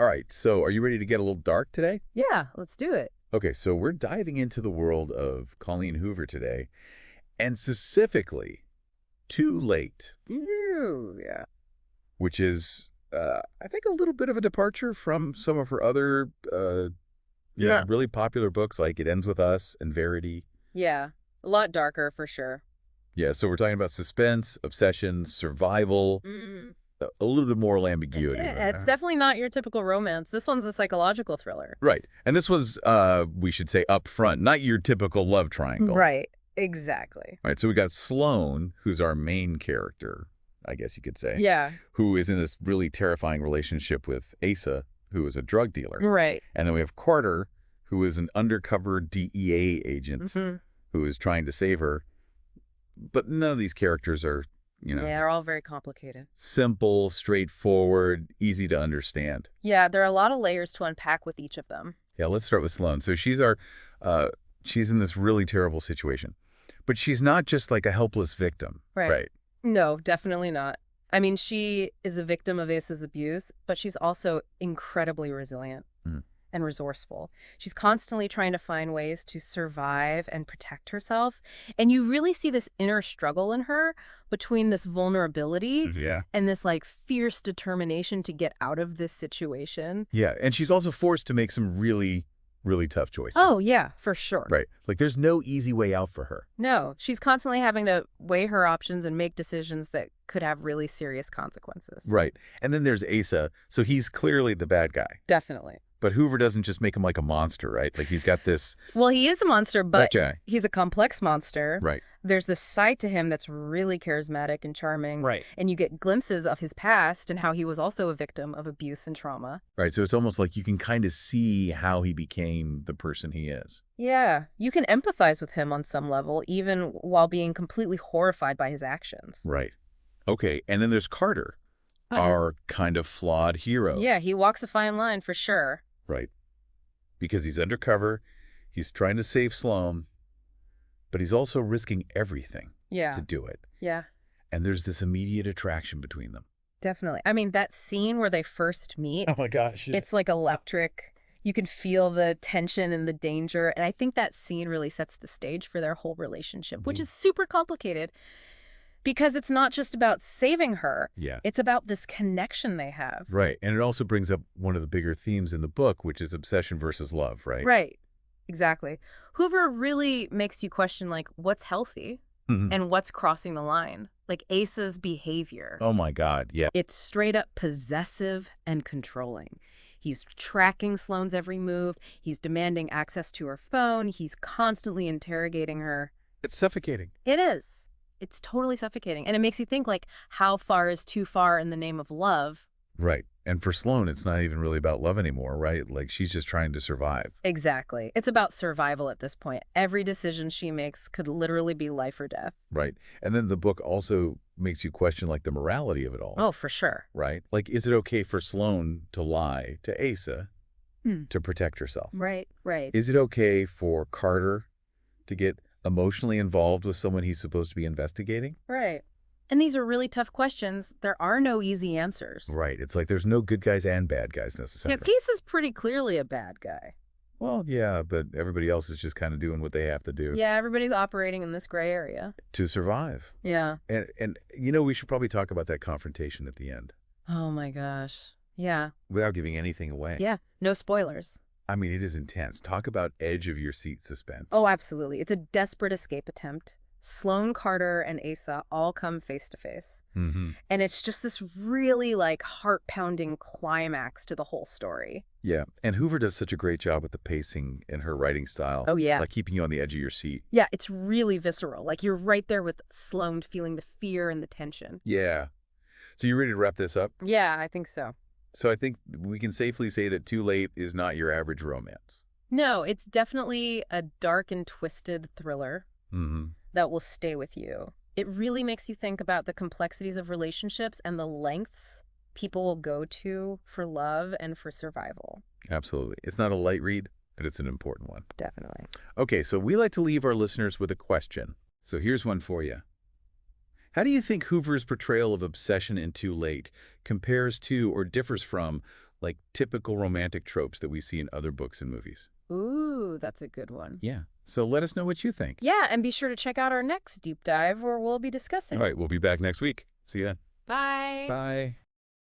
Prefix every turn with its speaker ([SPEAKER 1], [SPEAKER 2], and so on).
[SPEAKER 1] All right, so are you ready to get a little dark today?
[SPEAKER 2] Yeah, let's do it.
[SPEAKER 1] Okay, so we're diving into the world of Colleen Hoover today, and specifically Too Late,
[SPEAKER 2] Ooh, yeah.
[SPEAKER 1] which is, I think, a little bit of a departure from some of her other,
[SPEAKER 2] Yeah.
[SPEAKER 1] really popular books like It Ends With Us and Verity.
[SPEAKER 2] Yeah. A lot darker for sure.
[SPEAKER 1] Yeah, so we're talking about suspense, obsession, survival,
[SPEAKER 2] Mm.
[SPEAKER 1] a little bit moral ambiguity.
[SPEAKER 2] Yeah, it's definitely not your typical romance. This one's a psychological thriller.
[SPEAKER 1] Right, and this was, we should say, up front, not your typical love triangle.
[SPEAKER 2] Right. Exactly.
[SPEAKER 1] Right, so we got Sloan, who's our main character, I guess you could say,
[SPEAKER 2] Yeah.
[SPEAKER 1] who is in this really terrifying relationship with Asa, who is a drug dealer.
[SPEAKER 2] Right.
[SPEAKER 1] And then we have Carter, who is an undercover DEA agent who is trying to save her. But none of these characters are,
[SPEAKER 2] Yeah, they're all very complicated.
[SPEAKER 1] simple, straightforward, easy to understand.
[SPEAKER 2] Yeah, there are a lot of layers to unpack with each of them.
[SPEAKER 1] Yeah, let's start with Sloan. So she's in this really terrible situation. But she's not just like a helpless victim.
[SPEAKER 2] Right. No, definitely not. I mean, she is a victim of Asa's abuse, but she's also incredibly resilient and resourceful. She's constantly trying to find ways to survive and protect herself. And you really see this inner struggle in her between this vulnerability and this like fierce determination to get out of this situation.
[SPEAKER 1] Yeah, and she's also forced to make some really, really tough choices.
[SPEAKER 2] Oh, yeah, for sure.
[SPEAKER 1] Right. Like there's no easy way out for her.
[SPEAKER 2] No, she's constantly having to weigh her options and make decisions that could have really serious consequences.
[SPEAKER 1] Right. And then there's Asa. So he's clearly the bad guy.
[SPEAKER 2] Definitely.
[SPEAKER 1] But Hoover doesn't just make him like a monster, right? Like he's got this...
[SPEAKER 2] Well, he is a monster, but
[SPEAKER 1] that guy.
[SPEAKER 2] he's a complex monster.
[SPEAKER 1] Right.
[SPEAKER 2] There's this side to him that's really charismatic and charming.
[SPEAKER 1] Right.
[SPEAKER 2] And you get glimpses of his past and how he was also a victim of abuse and trauma.
[SPEAKER 1] Right. So it's almost like you can kind of see how he became the person he is.
[SPEAKER 2] Yeah. You can empathize with him on some level, even while being completely horrified by his actions.
[SPEAKER 1] Right. Okay. And then there's Carter, our kind of flawed hero.
[SPEAKER 2] Yeah, he walks a fine line for sure.
[SPEAKER 1] Right. Because he's undercover, he's trying to save Sloan, but he's also risking everything to do it.
[SPEAKER 2] Yeah.
[SPEAKER 1] And there's this immediate attraction between them.
[SPEAKER 2] Definitely. I mean, that scene where they first meet,
[SPEAKER 1] Oh my gosh.
[SPEAKER 2] it's like electric. You can feel the tension and the danger. And I think that scene really sets the stage for their whole relationship, which is super complicated because it's not just about saving her.
[SPEAKER 1] Yeah.
[SPEAKER 2] It's about this connection they have.
[SPEAKER 1] Right. And it also brings up one of the bigger themes in the book, which is obsession versus love, right?
[SPEAKER 2] Right. Exactly. Hoover really makes you question, like, what's healthy and what's crossing the line. Like Asa's behavior.
[SPEAKER 1] Oh my God. Yeah.
[SPEAKER 2] It's straight up possessive and controlling. He's tracking Sloane's every move. He's demanding access to her phone. He's constantly interrogating her.
[SPEAKER 1] It's suffocating.
[SPEAKER 2] It is. It's totally suffocating. And it makes you think, like, how far is too far in the name of love?
[SPEAKER 1] Right. And for Sloan, it's not even really about love anymore, right? Like she's just trying to survive.
[SPEAKER 2] Exactly. It's about survival at this point. Every decision she makes could literally be life or death.
[SPEAKER 1] Right. And then the book also makes you question like the morality of it all.
[SPEAKER 2] Oh, for sure.
[SPEAKER 1] Right. Like, is it okay for Sloan to lie to Asa to protect herself?
[SPEAKER 2] Right, right.
[SPEAKER 1] Is it okay for Carter to get emotionally involved with someone he's supposed to be investigating?
[SPEAKER 2] Right. And these are really tough questions. There are no easy answers.
[SPEAKER 1] Right. It's like there's no good guys and bad guys necessarily.
[SPEAKER 2] Yeah, Case is pretty clearly a bad guy.
[SPEAKER 1] Well, yeah, but everybody else is just kind of doing what they have to do
[SPEAKER 2] Yeah, everybody's operating in this gray area.
[SPEAKER 1] to survive.
[SPEAKER 2] Yeah.
[SPEAKER 1] And you know, we should probably talk about that confrontation at the end
[SPEAKER 2] Oh my gosh. Yeah.
[SPEAKER 1] without giving anything away.
[SPEAKER 2] Yeah. No spoilers.
[SPEAKER 1] I mean, it is intense. Talk about edge of your seat suspense.
[SPEAKER 2] Oh, absolutely. It's a desperate escape attempt. Sloan, Carter, and Asa all come face to face. And it's just this really like heart-pounding climax to the whole story.
[SPEAKER 1] Yeah. And Hoover does such a great job with the pacing in her writing style.
[SPEAKER 2] Oh, yeah.
[SPEAKER 1] Like keeping you on the edge of your seat.
[SPEAKER 2] Yeah, it's really visceral. Like you're right there with Sloan feeling the fear and the tension.
[SPEAKER 1] Yeah. So you ready to wrap this up?
[SPEAKER 2] Yeah, I think so.
[SPEAKER 1] So I think we can safely say that Too Late is not your average romance.
[SPEAKER 2] No, it's definitely a dark and twisted thriller that will stay with you. It really makes you think about the complexities of relationships and the lengths people will go to for love and for survival.
[SPEAKER 1] Absolutely. It's not a light read, but it's an important one.
[SPEAKER 2] Definitely.
[SPEAKER 1] Okay, so we like to leave our listeners with a question. So here's one for you. How do you think Hoover's portrayal of obsession in Too Late compares to or differs from like typical romantic tropes that we see in other books and movies.
[SPEAKER 2] Ooh, that's a good one.
[SPEAKER 1] Yeah. So let us know what you think.
[SPEAKER 2] Yeah, and be sure to check out our next deep dive where we'll be discussing.
[SPEAKER 1] All right, we'll be back next week. See ya.
[SPEAKER 2] Bye.
[SPEAKER 1] Bye.